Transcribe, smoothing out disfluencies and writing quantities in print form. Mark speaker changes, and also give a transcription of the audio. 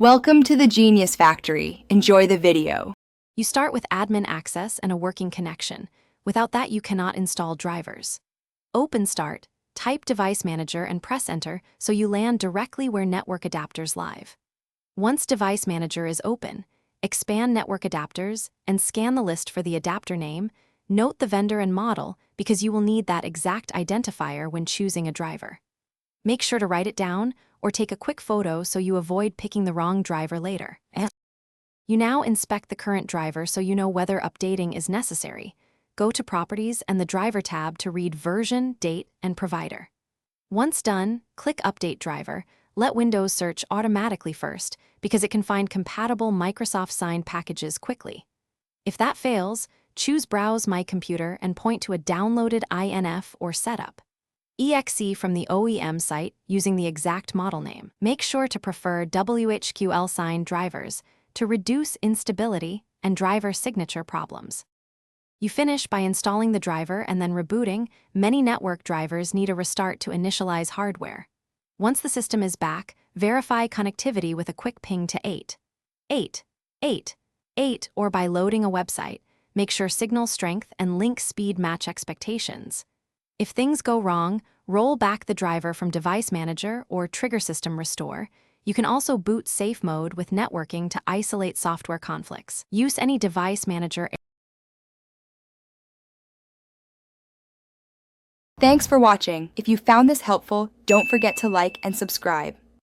Speaker 1: Welcome to the Genius Factory. Enjoy the video.
Speaker 2: You start with admin access and a working connection. Without that, you cannot install drivers. Open Start, type Device Manager and press Enter so you land directly where network adapters live. Once Device Manager is open, expand Network Adapters and scan the list for the adapter name. Note the vendor and model because you will need that exact identifier when choosing a driver. Make sure to write it down or take a quick photo so you avoid picking the wrong driver later. You now inspect the current driver so you know whether updating is necessary. Go to Properties and the Driver tab to read version, date, and provider. Once done, click Update Driver. Let Windows search automatically first because it can find compatible Microsoft signed packages quickly. If that fails, choose Browse My Computer and point to a downloaded INF or setup. EXE from the OEM site using the exact model name. Make sure to prefer WHQL signed drivers to reduce instability and driver signature problems. You finish by installing the driver and then rebooting. Many network drivers need a restart to initialize hardware. Once the system is back, verify connectivity with a quick ping to 8 or by loading a website. Make sure signal strength and link speed match expectations. If things go wrong, roll back the driver from Device Manager or Trigger System Restore. You can also boot safe mode with networking to isolate software conflicts. Use any Device Manager.
Speaker 1: Thanks for watching. If you found this helpful, don't forget to like and subscribe.